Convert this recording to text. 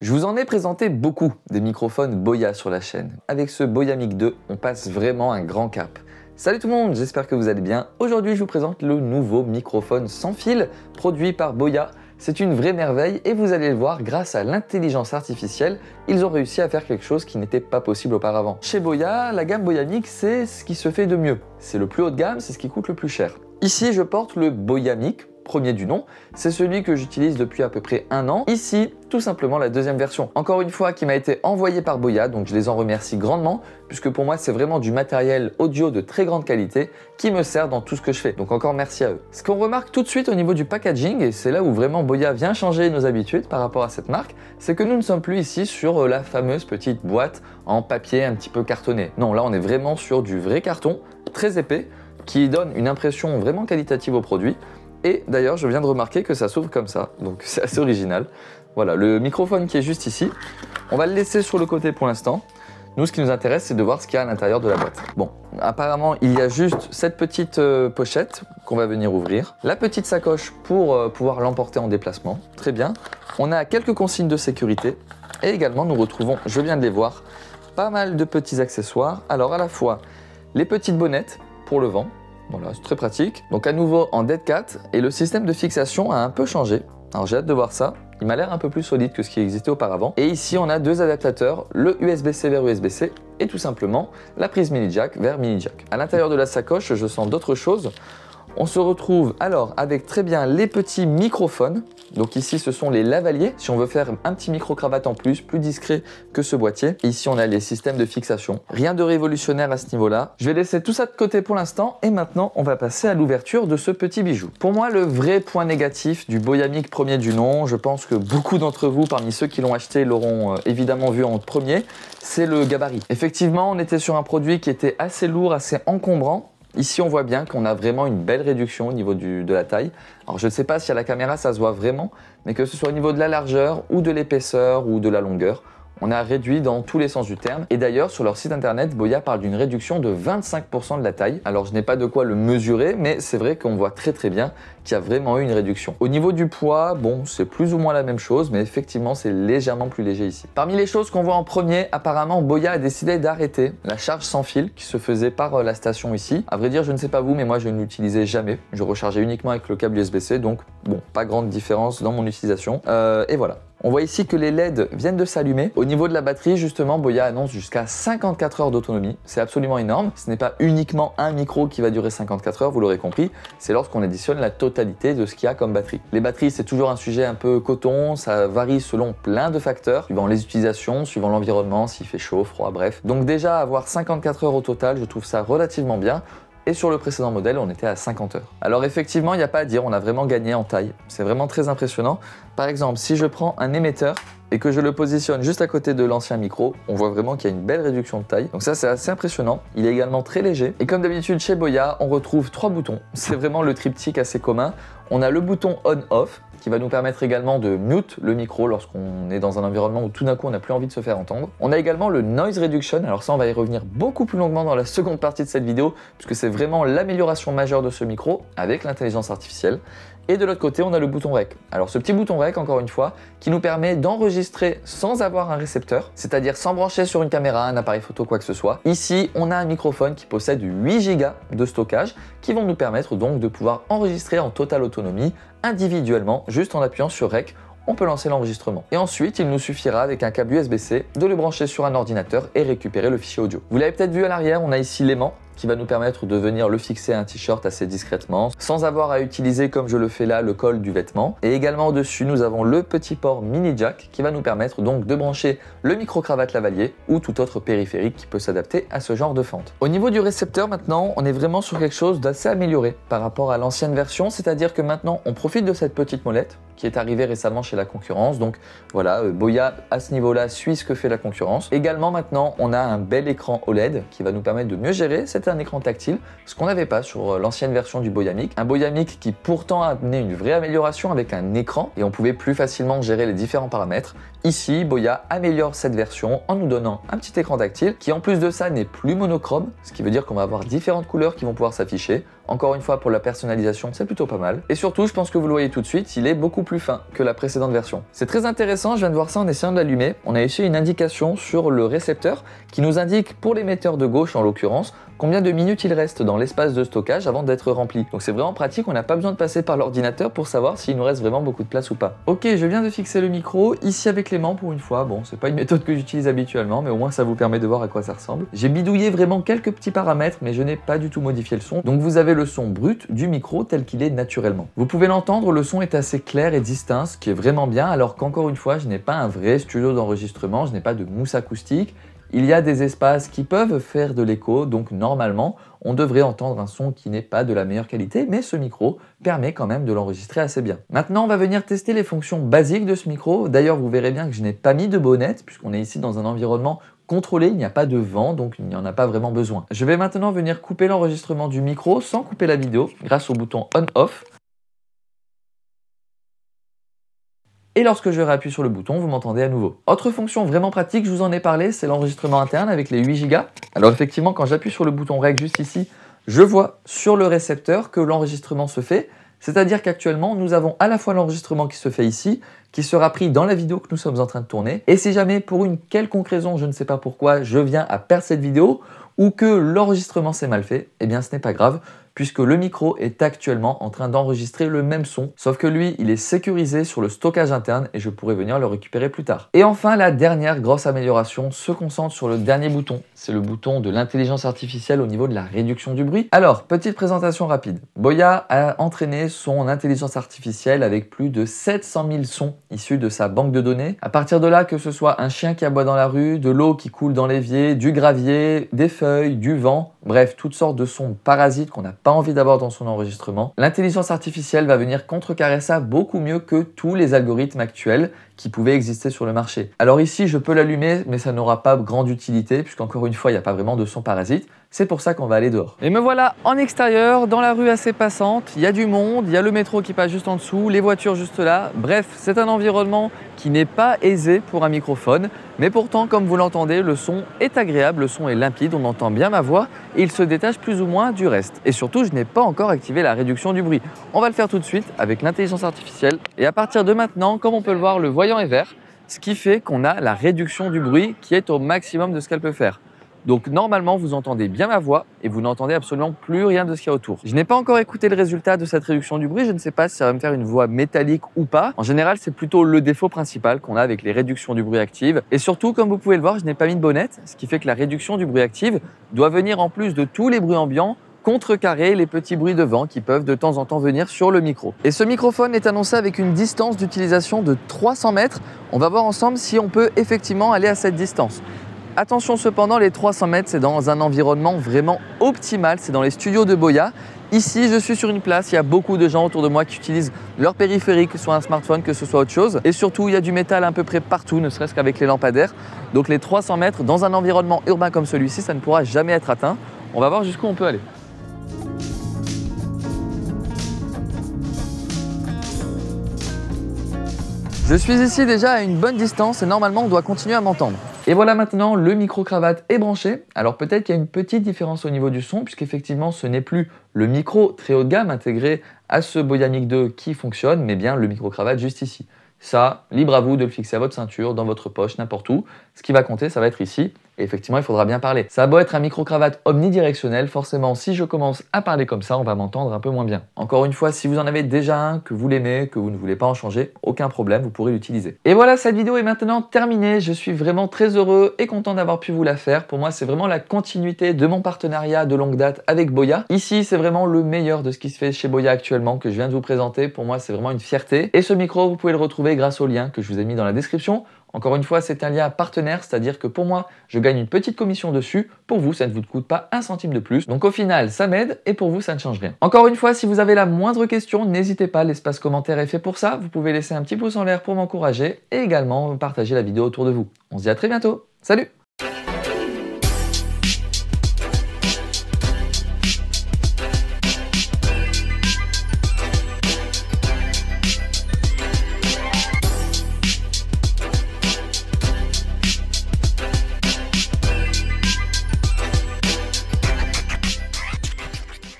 Je vous en ai présenté beaucoup des microphones Boya sur la chaîne. Avec ce Boya Mic 2, on passe vraiment un grand cap. Salut tout le monde, j'espère que vous allez bien. Aujourd'hui, je vous présente le nouveau microphone sans fil produit par Boya. C'est une vraie merveille et vous allez le voir, grâce à l'intelligence artificielle, ils ont réussi à faire quelque chose qui n'était pas possible auparavant. Chez Boya, la gamme Boya Mic, c'est ce qui se fait de mieux. C'est le plus haut de gamme, c'est ce qui coûte le plus cher. Ici, je porte le Boya Mic, premier du nom, c'est celui que j'utilise depuis à peu près 1 an. Ici, tout simplement la deuxième version. Encore une fois, qui m'a été envoyée par Boya, donc je les en remercie grandement, puisque pour moi, c'est vraiment du matériel audio de très grande qualité qui me sert dans tout ce que je fais. Donc encore merci à eux. Ce qu'on remarque tout de suite au niveau du packaging, et c'est là où vraiment Boya vient changer nos habitudes par rapport à cette marque, c'est que nous ne sommes plus ici sur la fameuse petite boîte en papier un petit peu cartonné. Non, là on est vraiment sur du vrai carton, très épais, qui donne une impression vraiment qualitative au produit. Et d'ailleurs, je viens de remarquer que ça s'ouvre comme ça, donc c'est assez original. Voilà, le microphone qui est juste ici, on va le laisser sur le côté pour l'instant. Nous, ce qui nous intéresse, c'est de voir ce qu'il y a à l'intérieur de la boîte. Bon, apparemment, il y a juste cette petite pochette qu'on va venir ouvrir. La petite sacoche pour pouvoir l'emporter en déplacement. Très bien. On a quelques consignes de sécurité. Et également, nous retrouvons, je viens de les voir, pas mal de petits accessoires. Alors, à la fois, les petites bonnettes pour le vent. Voilà, c'est très pratique. Donc à nouveau en Dead Cat, et le système de fixation a un peu changé. Alors j'ai hâte de voir ça. Il m'a l'air un peu plus solide que ce qui existait auparavant. Et ici on a deux adaptateurs, le USB-C vers USB-C et tout simplement la prise mini jack vers mini jack. À l'intérieur de la sacoche, je sens d'autres choses. On se retrouve alors avec très bien les petits microphones. Donc ici, ce sont les lavaliers. Si on veut faire un petit micro-cravate en plus discret que ce boîtier. Et ici, on a les systèmes de fixation. Rien de révolutionnaire à ce niveau-là. Je vais laisser tout ça de côté pour l'instant. Et maintenant, on va passer à l'ouverture de ce petit bijou. Pour moi, le vrai point négatif du Boya Mic premier du nom, je pense que beaucoup d'entre vous, parmi ceux qui l'ont acheté, l'auront évidemment vu en premier, c'est le gabarit. Effectivement, on était sur un produit qui était assez lourd, assez encombrant. Ici, on voit bien qu'on a vraiment une belle réduction au niveau de la taille. Alors, je ne sais pas si à la caméra, ça se voit vraiment, mais que ce soit au niveau de la largeur ou de l'épaisseur ou de la longueur, on a réduit dans tous les sens du terme. Et d'ailleurs, sur leur site internet, Boya parle d'une réduction de 25% de la taille. Alors, je n'ai pas de quoi le mesurer, mais c'est vrai qu'on voit très bien qu'il y a vraiment eu une réduction. Au niveau du poids, bon, c'est plus ou moins la même chose, mais effectivement, c'est légèrement plus léger ici. Parmi les choses qu'on voit en premier, apparemment, Boya a décidé d'arrêter la charge sans fil qui se faisait par la station ici. À vrai dire, je ne sais pas vous, mais moi, je ne l'utilisais jamais. Je rechargeais uniquement avec le câble USB-C, donc bon, pas grande différence dans mon utilisation. Et voilà. On voit ici que les LED viennent de s'allumer. Au niveau de la batterie, justement, Boya annonce jusqu'à 54 heures d'autonomie. C'est absolument énorme. Ce n'est pas uniquement un micro qui va durer 54 heures, vous l'aurez compris. C'est lorsqu'on additionne la totalité de ce qu'il y a comme batterie. Les batteries, c'est toujours un sujet un peu coton. Ça varie selon plein de facteurs, suivant les utilisations, suivant l'environnement, s'il fait chaud, froid, bref. Donc déjà, avoir 54 heures au total, je trouve ça relativement bien. Et sur le précédent modèle, on était à 50 heures. Alors effectivement, il n'y a pas à dire, on a vraiment gagné en taille. C'est vraiment très impressionnant. Par exemple, si je prends un émetteur et que je le positionne juste à côté de l'ancien micro, on voit vraiment qu'il y a une belle réduction de taille. Donc ça, c'est assez impressionnant. Il est également très léger. Et comme d'habitude chez Boya, on retrouve 3 boutons. C'est vraiment le triptyque assez commun. On a le bouton on-off, qui va nous permettre également de mute le micro lorsqu'on est dans un environnement où tout d'un coup on n'a plus envie de se faire entendre. On a également le noise reduction, alors ça on va y revenir beaucoup plus longuement dans la seconde partie de cette vidéo, puisque c'est vraiment l'amélioration majeure de ce micro avec l'intelligence artificielle. Et de l'autre côté, on a le bouton REC. Alors ce petit bouton REC, encore une fois, qui nous permet d'enregistrer sans avoir un récepteur, c'est-à-dire sans brancher sur une caméra, un appareil photo, quoi que ce soit. Ici, on a un microphone qui possède 8 Go de stockage, qui vont nous permettre donc de pouvoir enregistrer en totale autonomie, individuellement, juste en appuyant sur REC. On peut lancer l'enregistrement. Et ensuite, il nous suffira avec un câble USB-C de le brancher sur un ordinateur et récupérer le fichier audio. Vous l'avez peut-être vu à l'arrière, on a ici l'aimant qui va nous permettre de venir le fixer à un t-shirt assez discrètement, sans avoir à utiliser, comme je le fais là, le col du vêtement. Et également au-dessus, nous avons le petit port mini jack qui va nous permettre donc de brancher le micro-cravate lavalier ou tout autre périphérique qui peut s'adapter à ce genre de fente. Au niveau du récepteur maintenant, on est vraiment sur quelque chose d'assez amélioré par rapport à l'ancienne version, c'est-à-dire que maintenant on profite de cette petite molette qui est arrivée récemment chez la concurrence. Donc voilà, Boya à ce niveau-là suit ce que fait la concurrence. Également maintenant, on a un bel écran OLED qui va nous permettre de mieux gérer. C'est un écran tactile, ce qu'on n'avait pas sur l'ancienne version du Boya Mic. Un Boya Mic qui pourtant a amené une vraie amélioration avec un écran et on pouvait plus facilement gérer les différents paramètres. Ici, Boya améliore cette version en nous donnant un petit écran tactile qui en plus de ça n'est plus monochrome, ce qui veut dire qu'on va avoir différentes couleurs qui vont pouvoir s'afficher. Encore une fois, pour la personnalisation, c'est plutôt pas mal. Et surtout, je pense que vous le voyez tout de suite, il est beaucoup plus fin que la précédente version. C'est très intéressant, je viens de voir ça en essayant de l'allumer. On a ici une indication sur le récepteur qui nous indique, pour l'émetteur de gauche en l'occurrence, combien de minutes il reste dans l'espace de stockage avant d'être rempli. Donc c'est vraiment pratique, on n'a pas besoin de passer par l'ordinateur pour savoir s'il nous reste vraiment beaucoup de place ou pas. Ok, je viens de fixer le micro, ici avec l'aimant pour une fois. Bon, c'est pas une méthode que j'utilise habituellement, mais au moins ça vous permet de voir à quoi ça ressemble. J'ai bidouillé vraiment quelques petits paramètres, mais je n'ai pas du tout modifié le son. Donc vous avez le son brut du micro tel qu'il est naturellement. Vous pouvez l'entendre, le son est assez clair et distinct, ce qui est vraiment bien, alors qu'encore une fois, je n'ai pas un vrai studio d'enregistrement, je n'ai pas de mousse acoustique. Il y a des espaces qui peuvent faire de l'écho, donc normalement, on devrait entendre un son qui n'est pas de la meilleure qualité, mais ce micro permet quand même de l'enregistrer assez bien. Maintenant, on va venir tester les fonctions basiques de ce micro. D'ailleurs, vous verrez bien que je n'ai pas mis de bonnette, puisqu'on est ici dans un environnement contrôlé, il n'y a pas de vent, donc il n'y en a pas vraiment besoin. Je vais maintenant venir couper l'enregistrement du micro sans couper la vidéo, grâce au bouton On-Off. Et lorsque je réappuie sur le bouton, vous m'entendez à nouveau. Autre fonction vraiment pratique, je vous en ai parlé, c'est l'enregistrement interne avec les 8 Go. Alors effectivement, quand j'appuie sur le bouton Rec juste ici, je vois sur le récepteur que l'enregistrement se fait. C'est-à-dire qu'actuellement, nous avons à la fois l'enregistrement qui se fait ici, qui sera pris dans la vidéo que nous sommes en train de tourner. Et si jamais, pour une quelconque raison, je ne sais pas pourquoi, je viens à perdre cette vidéo, ou que l'enregistrement s'est mal fait, eh bien ce n'est pas grave, puisque le micro est actuellement en train d'enregistrer le même son, sauf que lui, il est sécurisé sur le stockage interne et je pourrai venir le récupérer plus tard. Et enfin, la dernière grosse amélioration se concentre sur le dernier bouton. C'est le bouton de l'intelligence artificielle au niveau de la réduction du bruit. Alors, petite présentation rapide. Boya a entraîné son intelligence artificielle avec plus de 700 000 sons issus de sa banque de données. À partir de là, que ce soit un chien qui aboie dans la rue, de l'eau qui coule dans l'évier, du gravier, des feuilles, du vent, bref, toutes sortes de sons parasites qu'on n'a pas envie d'avoir dans son enregistrement. L'intelligence artificielle va venir contrecarrer ça beaucoup mieux que tous les algorithmes actuels qui pouvaient exister sur le marché. Alors ici, je peux l'allumer, mais ça n'aura pas grande utilité, puisqu'encore une fois, il n'y a pas vraiment de son parasite. C'est pour ça qu'on va aller dehors. Et me voilà en extérieur, dans la rue assez passante. Il y a du monde, il y a le métro qui passe juste en dessous, les voitures juste là. Bref, c'est un environnement qui n'est pas aisé pour un microphone. Mais pourtant, comme vous l'entendez, le son est agréable, le son est limpide, on entend bien ma voix et il se détache plus ou moins du reste. Et surtout, je n'ai pas encore activé la réduction du bruit. On va le faire tout de suite avec l'intelligence artificielle. Et à partir de maintenant, comme on peut le voir, le voyant est vert, ce qui fait qu'on a la réduction du bruit qui est au maximum de ce qu'elle peut faire. Donc normalement, vous entendez bien ma voix et vous n'entendez absolument plus rien de ce qu'il y a autour. Je n'ai pas encore écouté le résultat de cette réduction du bruit, je ne sais pas si ça va me faire une voix métallique ou pas. En général, c'est plutôt le défaut principal qu'on a avec les réductions du bruit actives. Et surtout, comme vous pouvez le voir, je n'ai pas mis de bonnette, ce qui fait que la réduction du bruit active doit venir en plus de tous les bruits ambiants contrecarrer les petits bruits de vent qui peuvent de temps en temps venir sur le micro. Et ce microphone est annoncé avec une distance d'utilisation de 300 mètres. On va voir ensemble si on peut effectivement aller à cette distance. Attention cependant, les 300 mètres, c'est dans un environnement vraiment optimal, c'est dans les studios de Boya. Ici, je suis sur une place, il y a beaucoup de gens autour de moi qui utilisent leur périphérique, que ce soit un smartphone, que ce soit autre chose. Et surtout, il y a du métal à peu près partout, ne serait-ce qu'avec les lampadaires. Donc les 300 mètres, dans un environnement urbain comme celui-ci, ça ne pourra jamais être atteint. On va voir jusqu'où on peut aller. Je suis ici déjà à une bonne distance et normalement on doit continuer à m'entendre. Et voilà maintenant, le micro-cravate est branché. Alors peut-être qu'il y a une petite différence au niveau du son, puisqu'effectivement ce n'est plus le micro très haut de gamme intégré à ce Boya Mic 2 qui fonctionne, mais bien le micro-cravate juste ici. Ça, libre à vous de le fixer à votre ceinture, dans votre poche, n'importe où. Ce qui va compter, ça va être ici. Et effectivement, il faudra bien parler. Ça a beau être un micro-cravate omnidirectionnel, forcément, si je commence à parler comme ça, on va m'entendre un peu moins bien. Encore une fois, si vous en avez déjà un, que vous l'aimez, que vous ne voulez pas en changer, aucun problème, vous pourrez l'utiliser. Et voilà, cette vidéo est maintenant terminée. Je suis vraiment très heureux et content d'avoir pu vous la faire. Pour moi, c'est vraiment la continuité de mon partenariat de longue date avec Boya. Ici, c'est vraiment le meilleur de ce qui se fait chez Boya actuellement, que je viens de vous présenter. Pour moi, c'est vraiment une fierté. Et ce micro, vous pouvez le retrouver grâce au lien que je vous ai mis dans la description. Encore une fois, c'est un lien partenaire, c'est-à-dire que pour moi, je gagne une petite commission dessus. Pour vous, ça ne vous coûte pas un centime de plus. Donc au final, ça m'aide et pour vous, ça ne change rien. Encore une fois, si vous avez la moindre question, n'hésitez pas, l'espace commentaire est fait pour ça. Vous pouvez laisser un petit pouce en l'air pour m'encourager et également partager la vidéo autour de vous. On se dit à très bientôt. Salut!